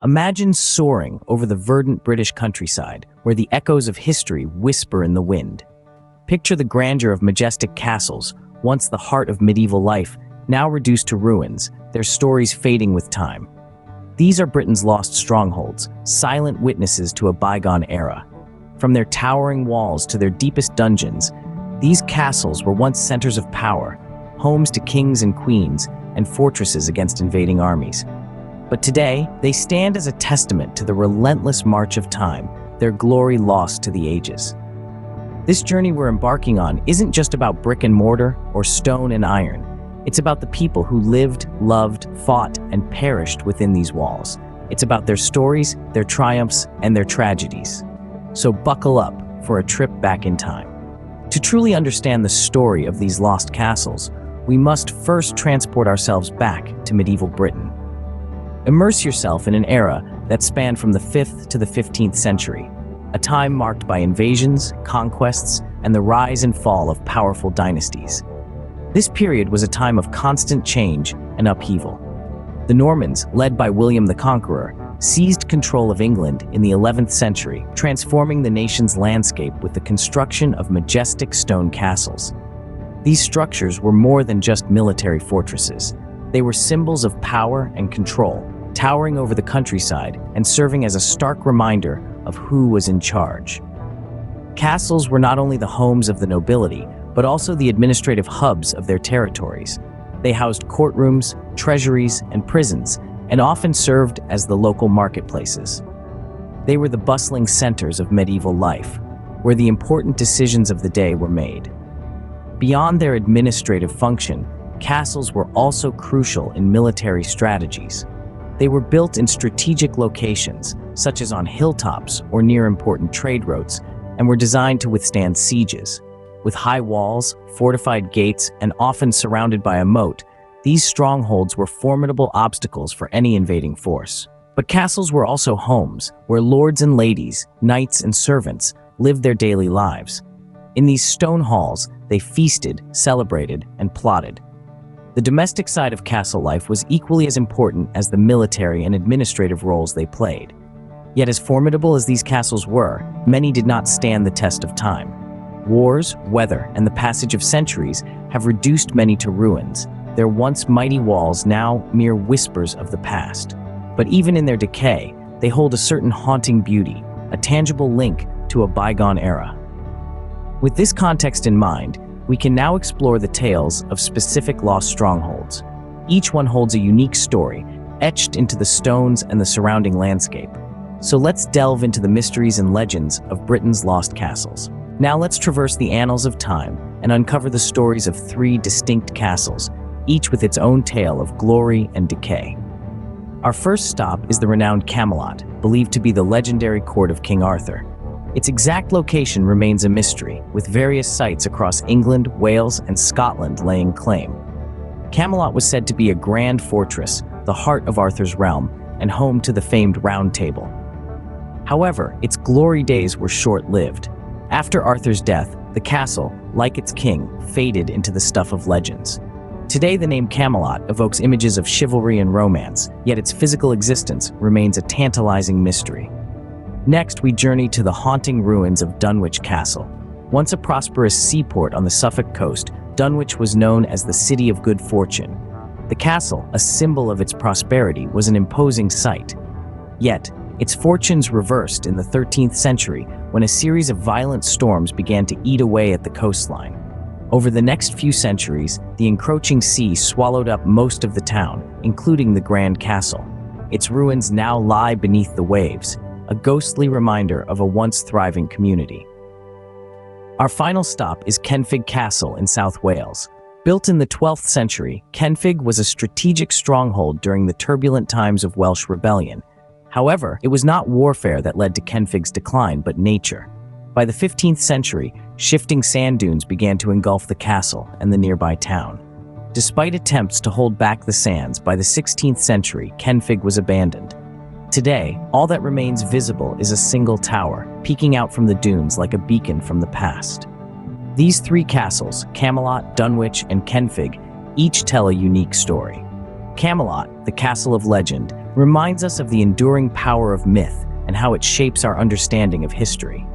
Imagine soaring over the verdant British countryside, where the echoes of history whisper in the wind. Picture the grandeur of majestic castles, once the heart of medieval life, now reduced to ruins, their stories fading with time. These are Britain's lost strongholds, silent witnesses to a bygone era. From their towering walls to their deepest dungeons, these castles were once centers of power, homes to kings and queens, and fortresses against invading armies. But today, they stand as a testament to the relentless march of time, their glory lost to the ages. This journey we're embarking on isn't just about brick and mortar or stone and iron. It's about the people who lived, loved, fought, and perished within these walls. It's about their stories, their triumphs, and their tragedies. So buckle up for a trip back in time. To truly understand the story of these lost castles, we must first transport ourselves back to medieval Britain. Immerse yourself in an era that spanned from the 5th to the 15th century, a time marked by invasions, conquests, and the rise and fall of powerful dynasties. This period was a time of constant change and upheaval. The Normans, led by William the Conqueror, seized control of England in the 11th century, transforming the nation's landscape with the construction of majestic stone castles. These structures were more than just military fortresses. They were symbols of power and control, towering over the countryside and serving as a stark reminder of who was in charge. Castles were not only the homes of the nobility, but also the administrative hubs of their territories. They housed courtrooms, treasuries, and prisons, and often served as the local marketplaces. They were the bustling centers of medieval life, where the important decisions of the day were made. Beyond their administrative function, castles were also crucial in military strategies. They were built in strategic locations, such as on hilltops or near important trade routes, and were designed to withstand sieges. With high walls, fortified gates, and often surrounded by a moat, these strongholds were formidable obstacles for any invading force. But castles were also homes, where lords and ladies, knights and servants, lived their daily lives. In these stone halls, they feasted, celebrated, and plotted. The domestic side of castle life was equally as important as the military and administrative roles they played. Yet as formidable as these castles were, many did not stand the test of time. Wars, weather, and the passage of centuries have reduced many to ruins, their once mighty walls now mere whispers of the past. But even in their decay, they hold a certain haunting beauty, a tangible link to a bygone era. With this context in mind, we can now explore the tales of specific lost strongholds. Each one holds a unique story, etched into the stones and the surrounding landscape. So let's delve into the mysteries and legends of Britain's lost castles. Now let's traverse the annals of time and uncover the stories of 3 distinct castles, each with its own tale of glory and decay. Our first stop is the renowned Camelot, believed to be the legendary court of King Arthur. Its exact location remains a mystery, with various sites across England, Wales, and Scotland laying claim. Camelot was said to be a grand fortress, the heart of Arthur's realm, and home to the famed Round Table. However, its glory days were short-lived. After Arthur's death, the castle, like its king, faded into the stuff of legends. Today, the name Camelot evokes images of chivalry and romance, yet its physical existence remains a tantalizing mystery. Next, we journey to the haunting ruins of Dunwich Castle. Once a prosperous seaport on the Suffolk coast, Dunwich was known as the City of Good Fortune. The castle, a symbol of its prosperity, was an imposing sight. Yet, its fortunes reversed in the 13th century when a series of violent storms began to eat away at the coastline. Over the next few centuries, the encroaching sea swallowed up most of the town, including the Grand Castle. Its ruins now lie beneath the waves, a ghostly reminder of a once thriving community. Our final stop is Kenfig Castle in South Wales. Built in the 12th century, Kenfig was a strategic stronghold during the turbulent times of Welsh rebellion. However, it was not warfare that led to Kenfig's decline, but nature. By the 15th century, shifting sand dunes began to engulf the castle and the nearby town. Despite attempts to hold back the sands, by the 16th century, Kenfig was abandoned. Today, all that remains visible is a single tower, peeking out from the dunes like a beacon from the past. These 3 castles, Camelot, Dunwich, and Kenfig, each tell a unique story. Camelot, the castle of legend, reminds us of the enduring power of myth and how it shapes our understanding of history.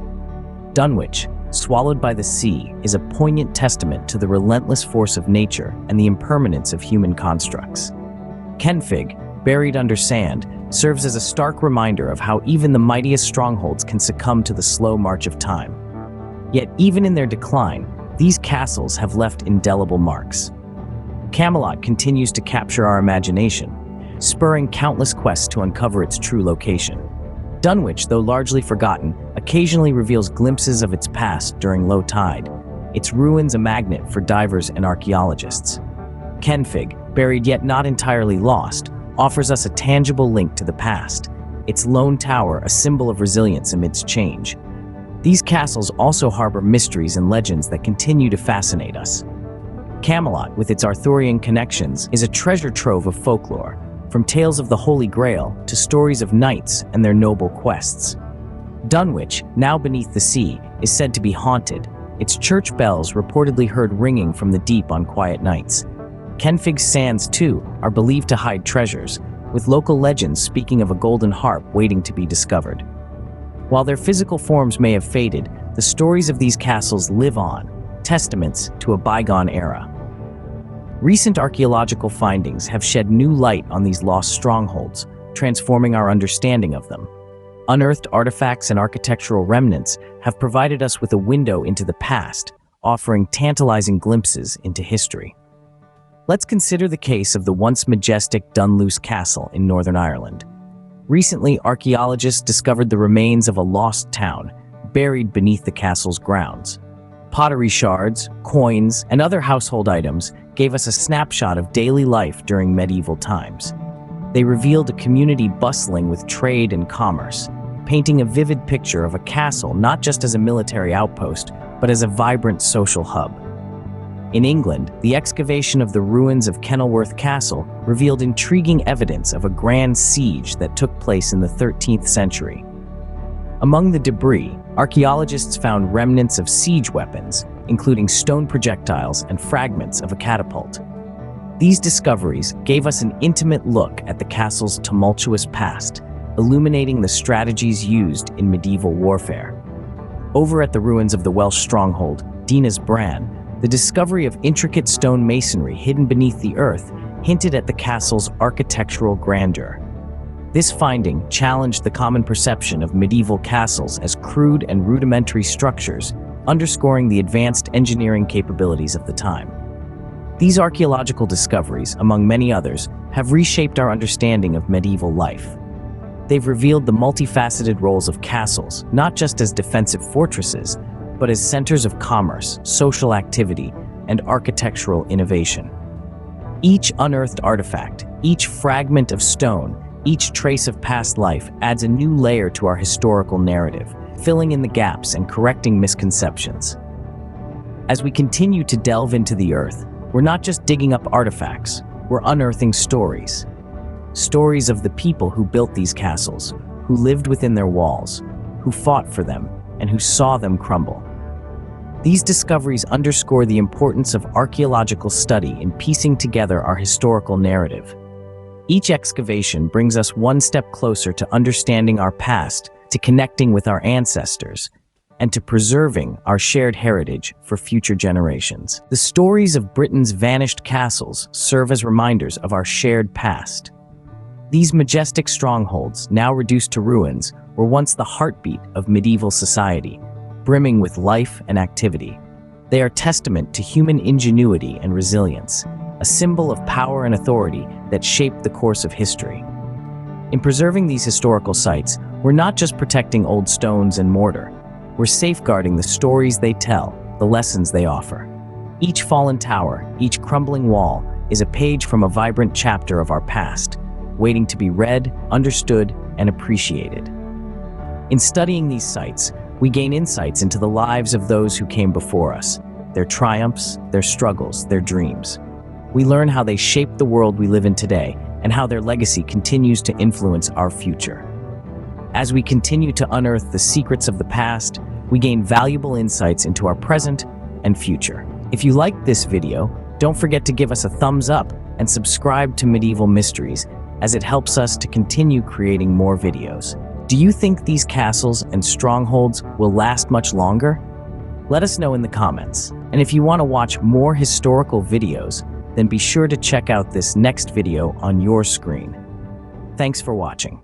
Dunwich, swallowed by the sea, is a poignant testament to the relentless force of nature and the impermanence of human constructs. Kenfig, buried under sand, serves as a stark reminder of how even the mightiest strongholds can succumb to the slow march of time. Yet even in their decline, these castles have left indelible marks. Camelot continues to capture our imagination, spurring countless quests to uncover its true location. Dunwich, though largely forgotten, occasionally reveals glimpses of its past during low tide, its ruins a magnet for divers and archaeologists. Kenfig, buried yet not entirely lost, offers us a tangible link to the past, its lone tower a symbol of resilience amidst change. These castles also harbor mysteries and legends that continue to fascinate us. Camelot, with its Arthurian connections, is a treasure trove of folklore, from tales of the Holy Grail to stories of knights and their noble quests. Dunwich, now beneath the sea, is said to be haunted, its church bells reportedly heard ringing from the deep on quiet nights. Kenfig's sands, too, are believed to hide treasures, with local legends speaking of a golden harp waiting to be discovered. While their physical forms may have faded, the stories of these castles live on, testaments to a bygone era. Recent archaeological findings have shed new light on these lost strongholds, transforming our understanding of them. Unearthed artifacts and architectural remnants have provided us with a window into the past, offering tantalizing glimpses into history. Let's consider the case of the once majestic Dunluce Castle in Northern Ireland. Recently, archaeologists discovered the remains of a lost town, buried beneath the castle's grounds. Pottery shards, coins, and other household items gave us a snapshot of daily life during medieval times. They revealed a community bustling with trade and commerce, painting a vivid picture of a castle not just as a military outpost, but as a vibrant social hub. In England, the excavation of the ruins of Kenilworth Castle revealed intriguing evidence of a grand siege that took place in the 13th century. Among the debris, archaeologists found remnants of siege weapons, including stone projectiles and fragments of a catapult. These discoveries gave us an intimate look at the castle's tumultuous past, illuminating the strategies used in medieval warfare. Over at the ruins of the Welsh stronghold, Dinas Bran, the discovery of intricate stone masonry hidden beneath the earth hinted at the castle's architectural grandeur. This finding challenged the common perception of medieval castles as crude and rudimentary structures, underscoring the advanced engineering capabilities of the time. These archaeological discoveries, among many others, have reshaped our understanding of medieval life. They've revealed the multifaceted roles of castles, not just as defensive fortresses, but as centers of commerce, social activity, and architectural innovation. Each unearthed artifact, each fragment of stone, each trace of past life adds a new layer to our historical narrative, filling in the gaps and correcting misconceptions. As we continue to delve into the earth, we're not just digging up artifacts, we're unearthing stories. Stories of the people who built these castles, who lived within their walls, who fought for them, and who saw them crumble. These discoveries underscore the importance of archaeological study in piecing together our historical narrative. Each excavation brings us one step closer to understanding our past, to connecting with our ancestors, and to preserving our shared heritage for future generations. The stories of Britain's vanished castles serve as reminders of our shared past. These majestic strongholds, now reduced to ruins, were once the heartbeat of medieval society, brimming with life and activity. They are testament to human ingenuity and resilience, a symbol of power and authority that shaped the course of history. In preserving these historical sites, we're not just protecting old stones and mortar, we're safeguarding the stories they tell, the lessons they offer. Each fallen tower, each crumbling wall, is a page from a vibrant chapter of our past, waiting to be read, understood, and appreciated. In studying these sites, we gain insights into the lives of those who came before us, their triumphs, their struggles, their dreams. We learn how they shaped the world we live in today and how their legacy continues to influence our future. As we continue to unearth the secrets of the past, we gain valuable insights into our present and future. If you liked this video, don't forget to give us a thumbs up and subscribe to Medieval Mysteries, as it helps us to continue creating more videos. Do you think these castles and strongholds will last much longer? Let us know in the comments. And if you want to watch more historical videos, then be sure to check out this next video on your screen. Thanks for watching.